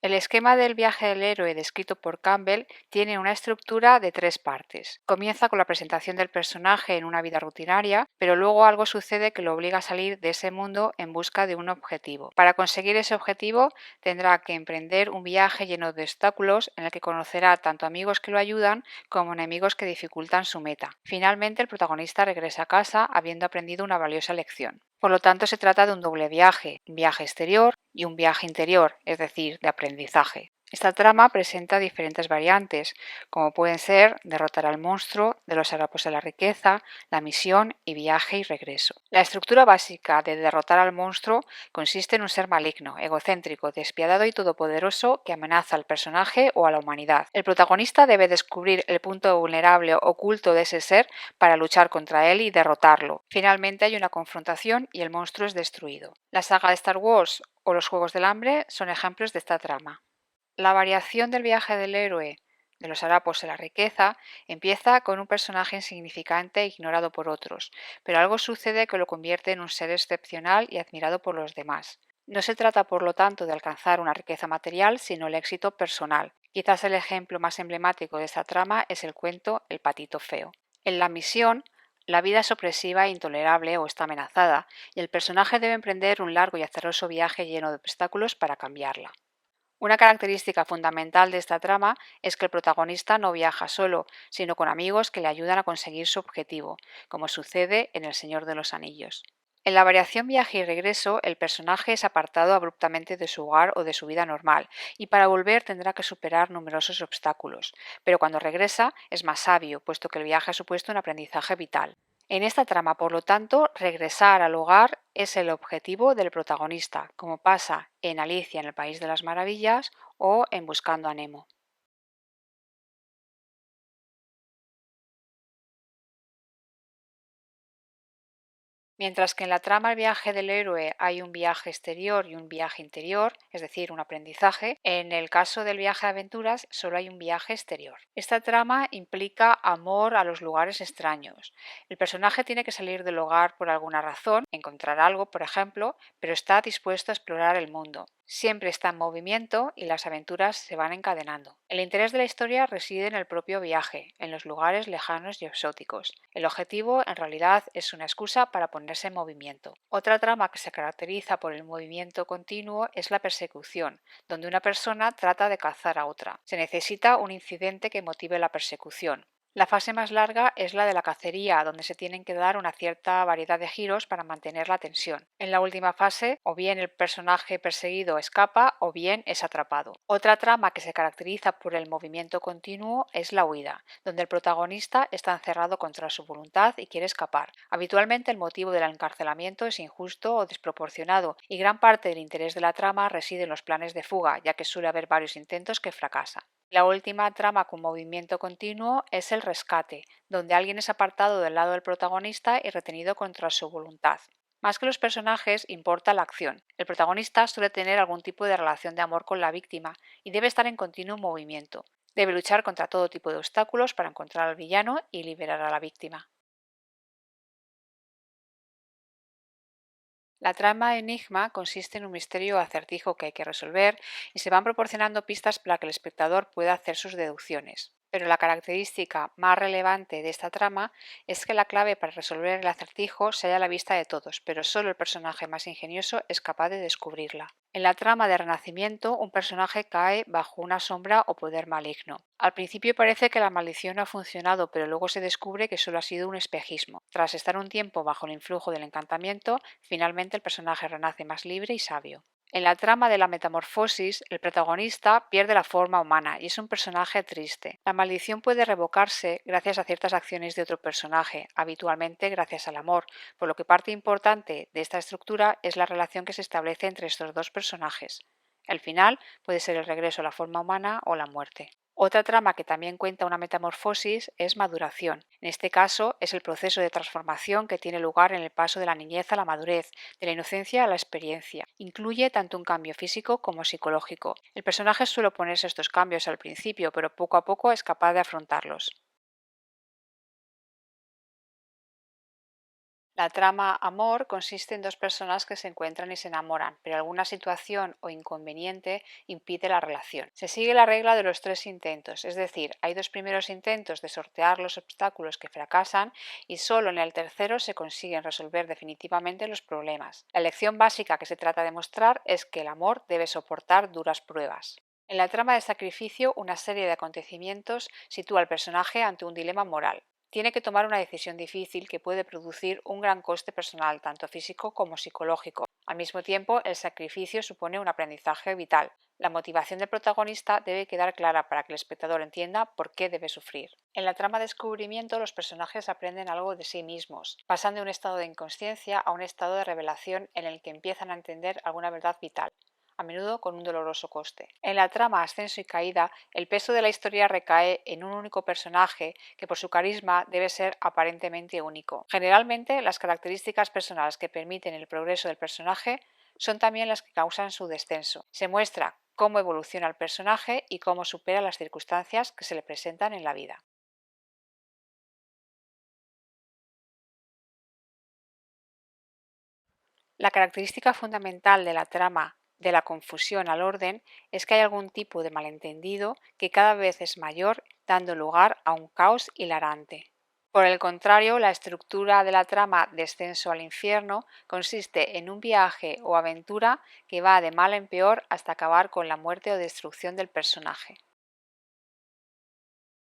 El esquema del viaje del héroe descrito por Campbell tiene una estructura de 3 partes. Comienza con la presentación del personaje en una vida rutinaria, pero luego algo sucede que lo obliga a salir de ese mundo en busca de un objetivo. Para conseguir ese objetivo tendrá que emprender un viaje lleno de obstáculos en el que conocerá tanto amigos que lo ayudan como enemigos que dificultan su meta. Finalmente, el protagonista regresa a casa habiendo aprendido una valiosa lección. Por lo tanto, se trata de un doble viaje, un viaje exterior y un viaje interior, es decir, de aprendizaje. Esta trama presenta diferentes variantes, como pueden ser derrotar al monstruo, de los harapos de la riqueza, la misión y viaje y regreso. La estructura básica de derrotar al monstruo consiste en un ser maligno, egocéntrico, despiadado y todopoderoso que amenaza al personaje o a la humanidad. El protagonista debe descubrir el punto vulnerable oculto de ese ser para luchar contra él y derrotarlo. Finalmente hay una confrontación y el monstruo es destruido. La saga de Star Wars o los Juegos del Hambre son ejemplos de esta trama. La variación del viaje del héroe de los harapos a la riqueza empieza con un personaje insignificante e ignorado por otros, pero algo sucede que lo convierte en un ser excepcional y admirado por los demás. No se trata, por lo tanto, de alcanzar una riqueza material, sino el éxito personal. Quizás el ejemplo más emblemático de esta trama es el cuento El patito feo. En la misión, la vida es opresiva e intolerable o está amenazada, y el personaje debe emprender un largo y azaroso viaje lleno de obstáculos para cambiarla. Una característica fundamental de esta trama es que el protagonista no viaja solo, sino con amigos que le ayudan a conseguir su objetivo, como sucede en El Señor de los Anillos. En la variación viaje y regreso, el personaje es apartado abruptamente de su hogar o de su vida normal, y para volver tendrá que superar numerosos obstáculos, pero cuando regresa es más sabio, puesto que el viaje ha supuesto un aprendizaje vital. En esta trama, por lo tanto, regresar al hogar es el objetivo del protagonista, como pasa en Alicia en el País de las Maravillas o en Buscando a Nemo. Mientras que en la trama El viaje del héroe hay un viaje exterior y un viaje interior, es decir, un aprendizaje, en el caso del viaje de aventuras solo hay un viaje exterior. Esta trama implica amor a los lugares extraños. El personaje tiene que salir del hogar por alguna razón, encontrar algo, por ejemplo, pero está dispuesto a explorar el mundo. Siempre está en movimiento y las aventuras se van encadenando. El interés de la historia reside en el propio viaje, en los lugares lejanos y exóticos. El objetivo, en realidad, es una excusa para ponerse en movimiento. Otra trama que se caracteriza por el movimiento continuo es la persecución, donde una persona trata de cazar a otra. Se necesita un incidente que motive la persecución. La fase más larga es la de la cacería, donde se tienen que dar una cierta variedad de giros para mantener la tensión. En la última fase, o bien el personaje perseguido escapa o bien es atrapado. Otra trama que se caracteriza por el movimiento continuo es la huida, donde el protagonista está encerrado contra su voluntad y quiere escapar. Habitualmente el motivo del encarcelamiento es injusto o desproporcionado y gran parte del interés de la trama reside en los planes de fuga, ya que suele haber varios intentos que fracasan. La última trama con movimiento continuo es el rescate, donde alguien es apartado del lado del protagonista y retenido contra su voluntad. Más que los personajes, importa la acción. El protagonista suele tener algún tipo de relación de amor con la víctima y debe estar en continuo movimiento. Debe luchar contra todo tipo de obstáculos para encontrar al villano y liberar a la víctima. La trama Enigma consiste en un misterio o acertijo que hay que resolver y se van proporcionando pistas para que el espectador pueda hacer sus deducciones. Pero la característica más relevante de esta trama es que la clave para resolver el acertijo se halla a la vista de todos, pero solo el personaje más ingenioso es capaz de descubrirla. En la trama de Renacimiento, un personaje cae bajo una sombra o poder maligno. Al principio parece que la maldición no ha funcionado, pero luego se descubre que solo ha sido un espejismo. Tras estar un tiempo bajo el influjo del encantamiento, finalmente el personaje renace más libre y sabio. En la trama de la metamorfosis, el protagonista pierde la forma humana y es un personaje triste. La maldición puede revocarse gracias a ciertas acciones de otro personaje, habitualmente gracias al amor, por lo que parte importante de esta estructura es la relación que se establece entre estos dos personajes. El final puede ser el regreso a la forma humana o la muerte. Otra trama que también cuenta una metamorfosis es maduración. En este caso es el proceso de transformación que tiene lugar en el paso de la niñez a la madurez, de la inocencia a la experiencia. Incluye tanto un cambio físico como psicológico. El personaje suele oponerse a estos cambios al principio, pero poco a poco es capaz de afrontarlos. La trama amor consiste en dos personas que se encuentran y se enamoran, pero alguna situación o inconveniente impide la relación. Se sigue la regla de los tres intentos, es decir, hay dos primeros intentos de sortear los obstáculos que fracasan y solo en el tercero se consiguen resolver definitivamente los problemas. La lección básica que se trata de mostrar es que el amor debe soportar duras pruebas. En la trama de sacrificio, una serie de acontecimientos sitúa al personaje ante un dilema moral. Tiene que tomar una decisión difícil que puede producir un gran coste personal, tanto físico como psicológico. Al mismo tiempo, el sacrificio supone un aprendizaje vital. La motivación del protagonista debe quedar clara para que el espectador entienda por qué debe sufrir. En la trama de descubrimiento, los personajes aprenden algo de sí mismos, pasan de un estado de inconsciencia a un estado de revelación en el que empiezan a entender alguna verdad vital, a menudo con un doloroso coste. En la trama Ascenso y Caída, el peso de la historia recae en un único personaje que por su carisma debe ser aparentemente único. Generalmente, las características personales que permiten el progreso del personaje son también las que causan su descenso. Se muestra cómo evoluciona el personaje y cómo supera las circunstancias que se le presentan en la vida. La característica fundamental de la trama de la confusión al orden es que hay algún tipo de malentendido que cada vez es mayor, dando lugar a un caos hilarante. Por el contrario, la estructura de la trama Descenso al infierno consiste en un viaje o aventura que va de mal en peor hasta acabar con la muerte o destrucción del personaje.